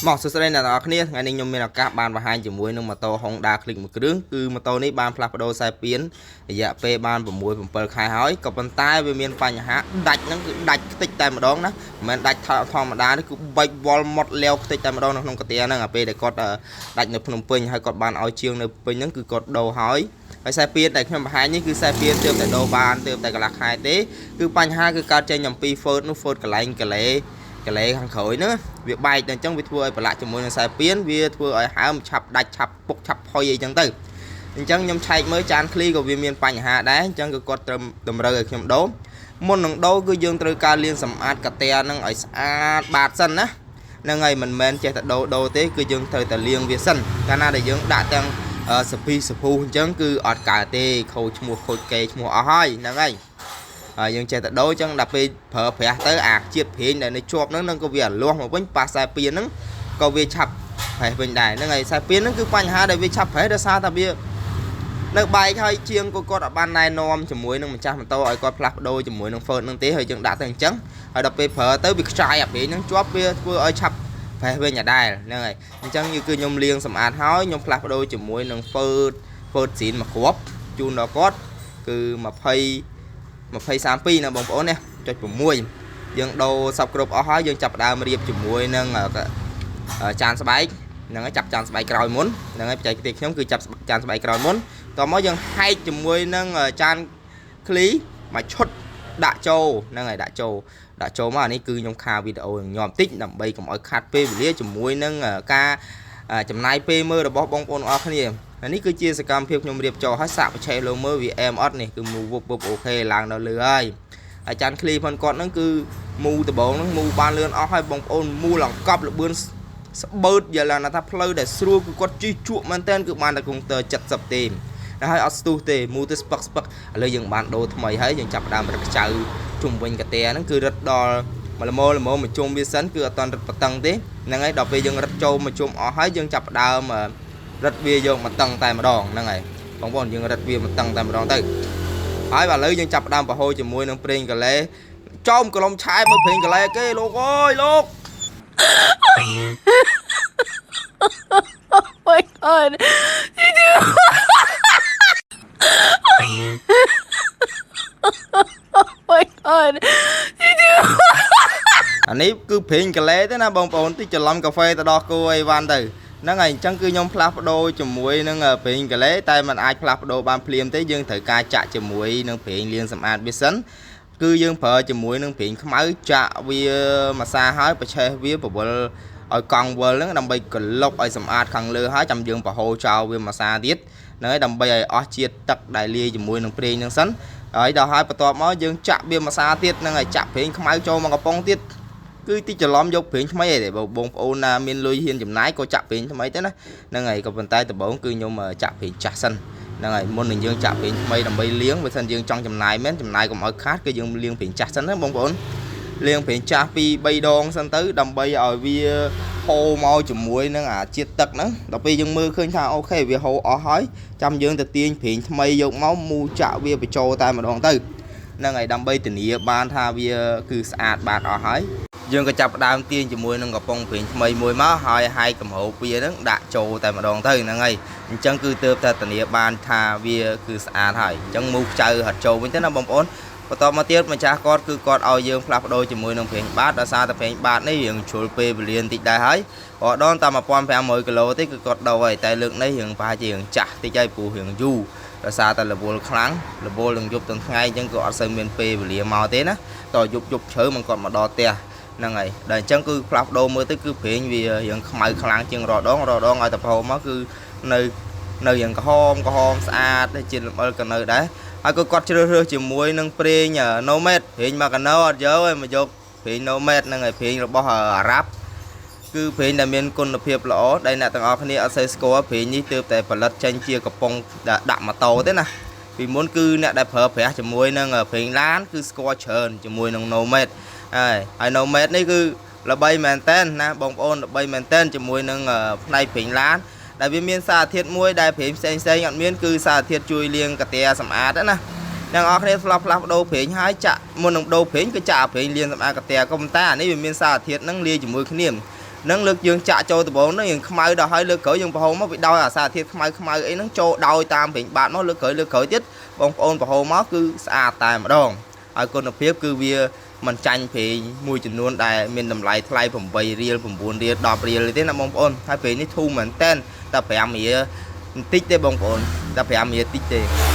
មកសួស្តីអ្នកទាំងអស់គ្នាថ្ងៃនេះខ្ញុំមានឱកាសបានបង្ហាញជាមួយនឹងម៉ូតូ Honda Click មួយគ្រឿងគឺម៉ូតូនេះបានផ្លាស់ប្ដូរខ្សែពៀនរយៈពេលបាន6 7ខែហើយក៏ប៉ុន្តែវាមានបញ្ហាដាច់ហ្នឹងគឺដាច់ខ្ទេចតែម្ដងណាមិនមែនដាច់ធម្មតានេះគឺបែកវល់មុតលាវខ្ទេចតែម្ដងនៅក្នុងកាទៀហ្នឹងពេលដែលគាត់ដាច់នៅភ្នំពេញហើយគាត់បានឲ្យជាងនៅពេញហ្នឹងគឺគាត់ដូរហើយខ្សែពៀនដែលខ្ញុំបង្ហាញនេះគឺខ្សែពៀនទើបតែដូរបានទើបតែកន្លះខែទេគឺបញ្ហាគឺកើតចេញអំពី Ford នោះ Ford កន្លែងកលេខាងក្រោយហ្នឹងវាបែកតែអញ្ចឹងវាធ្វើឲ្យប្រឡាក់ជាមួយនឹងខ្សែពៀនវាធ្វើឲ្យហើមឆាប់ដាច់ឆាប់ពុកឆាប់ផុយអីចឹងទៅអញ្ចឹងខ្ញុំឆែកមើលចានឃ្លីក៏វាមានបញ្ហាដែរអញ្ចឹងគឺគាត់ត្រឹមតម្រូវឲ្យខ្ញុំដូរមុននឹងដូរគឺយើងត្រូវការលាងសម្អាតកាទៀហ្នឹងឲ្យស្អាតបាតសិនណាហ្នឹងហើយមិនមែនចេះតែដូរទេគឺយើងត្រូវតែលាងវាសិនកាលណាដែលយើងដាក់ទាំងសពីសភូអញ្ចឹងគឺអត់កើតទេខូចឈ្មោះខូចកេរឈ្មោះអស់ហើយហ្នឹងហើយយើងចេះតែដូរអញ្ចឹងដល់ពេលប្រើប្រាស់ទៅអាជាតិប្រេងដែលនៅជាប់ហ្នឹងក៏វាលាស់មកវិញប៉ះខ្សែពៀនហ្នឹងក៏វាឆាប់ប្រេះវិញដែរហ្នឹងហើយខ្សែពៀនហ្នឹងគឺបញ្ហាដែលវាឆាប់ប្រេះដោយសារតែវានៅបែកហើយជាងគាត់អត់បានណែនាំជាមួយនឹងម្ចាស់ម៉ូតូឲ្យគាត់ផ្លាស់ប្ដូរជាមួយនឹង Ford ហ្នឹងទេហើយយើងដាក់ទៅអញ្ចឹងហើយដល់ពេលប្រើទៅវាខ្ចាយអាប្រេងហ្នឹងជាប់វាធ្វើឲ្យឆាប់ប្រេះវិញដែរហ្នឹងហើយអញ្ចឹងគឺខ្ញុំលាងសម្អាតហើយខ្ញុំផ្លាស់ប្ដូរជាមួយនឹង Ford Scene មួយគ្រាប់ជូនដល់គាត់គឺ2032ណាបងប្អូនណា.6យើងដូរសពគ្រប់អស់ហើយយើងចាប់ដើមរៀបជាមួយនឹងចានស្បែកហ្នឹងហើយចាប់ចានស្បែកក្រោយមុនហ្នឹងហើយបច្ចេកទេសខ្ញុំគឺចាប់ចានស្បែកក្រោយមុនតមកយើងហែកជាមួយនឹងចានឃ្លីមកឈុតដាក់ចូលហ្នឹងហើយដាក់ចូលមកអានេះគឺខ្ញុំខាវីដេអូញោមតិចដើម្បីកុំឲ្យខាត់ពេលវេលាជាមួយនឹងការចំណាយពេលមើលរបស់បងប្អូនអរគ្នានេះគឺជាសកម្មភាពខ្ញុំរៀបចំឲ្យសាកបច្ចេកលោកមើលវាអែមអត់នេះគឺមូវពុបអូខេឡើងដល់លើហើយអាចារ្យឃ្លីផងគាត់ហ្នឹងគឺមូដបងហ្នឹងមូបានលឿនអស់ហើយបងប្អូនមូលង្កប់លបឿនស្បើតយ៉ាឡានថាផ្លូវដែលស្រួលគឺគាត់ជិះជក់មែនតើគឺបានតែគង់ទ័រ70ទេហើយអត់ស្ទុះទេមូទៅស្ពឹកឥឡូវយើងបានដូរថ្មីហើយយើងចាប់ដើមរឹកខ្ចៅជុំវិញកាទៀហ្នឹងគឺរឹតដល់ល្មមមកជុំវាសិនគឺអត់តន់រឹតបតឹងទេហ្នឹងហើយដល់ពេលយើងរឹតចូលមកជុំអស់ហើយយើងចាប់ដើមរឹតវាយកមកតឹងតែម្ដងហ្នឹងហើយបងប្អូនយើងរឹតវាមកតឹងតែម្ដងទៅហើយឥឡូវយើងចាប់ដើមបរហូរជាមួយនឹងប្រេងកាឡេចោមកន្លំឆែមើលប្រេងកាឡេគេលោកអើយលោក Oh my god. Oh my god. អានេះគឺប្រេងកាឡេទេណាបងប្អូនតិចច្រឡំកាហ្វេទៅដល់គោអីវ៉ាន់ទៅហ្នឹងហើយអញ្ចឹងគឺខ្ញុំផ្លាស់ប្ដូរជាមួយនឹងប្រេងកាឡេតែมันអាចផ្លាស់ប្ដូរបានភ្លាមទេយើងត្រូវការចាក់ជាមួយនឹងប្រេងលាងសម្អាតវាសិនគឺយើងប្រើជាមួយនឹងប្រេងខ្មៅចាក់វាម៉ាសាហើយប្រឆេះវាបវលឲ្យកង់វល់ហ្នឹងដើម្បីក្លុកឲ្យសម្អាតខាងលើហើយចាំយើងបរហូរចោលវាម៉ាសាទៀតហ្នឹងហើយដើម្បីឲ្យអស់ជាតិទឹកដែលលាយជាមួយនឹងប្រេងហ្នឹងសិនហើយដល់ហើយបន្ទាប់មកយើងចាក់វាម៉ាសាទៀតហ្នឹងហើយចាក់ប្រេងខ្មៅចូលមកកំប៉ុងទៀតគឺទីច្រឡំយកប្រេងថ្មីឯងបងប្អូនណាមានលុយហ៊ានចំណាយក៏ចាក់ប្រេងថ្មីទៅណាហ្នឹងហើយក៏ប៉ុន្តែដំបូងគឺខ្ញុំចាក់ប្រេងចាស់សិនហ្នឹងហើយមុននឹងយើងចាក់ប្រេងថ្មីដើម្បីលាងបើសិនយើងចង់ចំណាយមែនចំណាយកុំឲ្យខាតគឺយើងលាងប្រេងចាស់សិនណាបងប្អូនលាងប្រេងចាស់ពី3ដងសិនទៅដើម្បីឲ្យវាហូរមកជាមួយនឹងអាជាតិទឹកហ្នឹងដល់ពេលយើងមើលឃើញថាអូខេវាហូរអស់ហើយចាំយើងទៅទាញប្រេងថ្មីយកមកមូចាក់វាបញ្ចូលតែម្ដងទៅហ្នឹងហើយដើម្បីធានាបានថាវាគឺស្អាតបាតអស់ហើយយើងក៏ចាប់ដើមទាញជាមួយនឹងកំប៉ុងប្រេងថ្មីមួយមកហើយហាយកំហូបវាហ្នឹងដាក់ចូលតែម្ដងទៅហ្នឹងហើយអញ្ចឹងគឺទើបតែធានាបានថាវាគឺស្អាតហើយអញ្ចឹងមូខ្ចៅហត់ចូលវិញទៅណាបងប្អូនបន្តមកទៀតម្ចាស់គាត់គឺគាត់ឲ្យយើងផ្លាស់ប្ដូរជាមួយនឹងប្រេងបាតដោយសារតែប្រេងបាតនេះរៀងជ្រុលពេលវេលាបន្តិចដែរហើយក៏ដនតាម1500គីឡូទេគឺគាត់ដូរហើយតែលើកនេះរៀងប្រហែលជារៀងចាស់តិចហើយព្រោះរៀងយូរដោយសារតែរវល់ខ្លាំងរវល់នឹងយប់ទាំងថ្ងៃអញ្ចឹងក៏អត់សូវមានពេលវេលាមកទេណាតយប់ជ្រៅមិនគាត់មកដល់ផ្ទះហ្នឹងហើយដល់អញ្ចឹងគឺផ្លាស់ប្ដូរមើលទៅគឺប្រេងវារៀងខ្មៅខ្លាំងជាងរដងឲ្យតែប្រហូរមកគឺនៅរៀងក្រហមស្អាតតែជាតិលម្អិលក៏នៅដែរហើយក៏គាត់ជ្រើសរើសជាមួយនឹងប្រេង Nomad ប្រេង Magano អត់យកឯងមកយកប្រេង Nomad ហ្នឹងហើយប្រេងរបស់អារ៉ាប់គឺប្រេងដែលមានគុណភាពល្អដែលអ្នកទាំងអស់គ្នាអត់សូវស្គាល់ប្រេងនេះទើបតែផលិតចេញជាកំប៉ុងដាក់ម៉ូតូទេណាពីមុនគឺអ្នកដែលប្រើប្រាស់ជាមួយនឹងប្រេងឡានគឺស្គាល់ច្រើនជាមួយនឹង Nomad ហើយ Nomad នេះគឺល្បីមែនតើណាបងប្អូនល្បីមែនតើជាមួយនឹងផ្នែកប្រេងឡានដែលវាមានសារធាតុមួយដែលប្រេងផ្សេងអត់មានគឺសារធាតុជួយលាងកាទៀសម្អាតណាអ្នកនរគ្នាផ្លាស់ប្ដូរប្រេងហើយចាក់មុននឹងដូរប្រេងគឺចាក់ប្រេងលាងសម្អាតកាទៀក៏ប៉ុន្តែអានេះវាមានសារធាតុហ្នឹងលាយជាមួយគ្នា nâng lực dương chạ châu từ bốn nó dương khmai đào hai lực cởi dương bảo nó bị đau à xa thiệt khmai ấy nó châu đau tam bình bạn nó lực cởi tiết bông ôn bảo hồ nó cứ xa tài mà đòn ai con được phép cứ vía mình tranh thì mùi chừng luôn đại mình làm lại thayผมbay riêngผมbuồn riêng đọc riêng thế là bông ôn hai phê ní thu mình tên ta phải làm gì tích để bông ôn ta phải làm gì tích để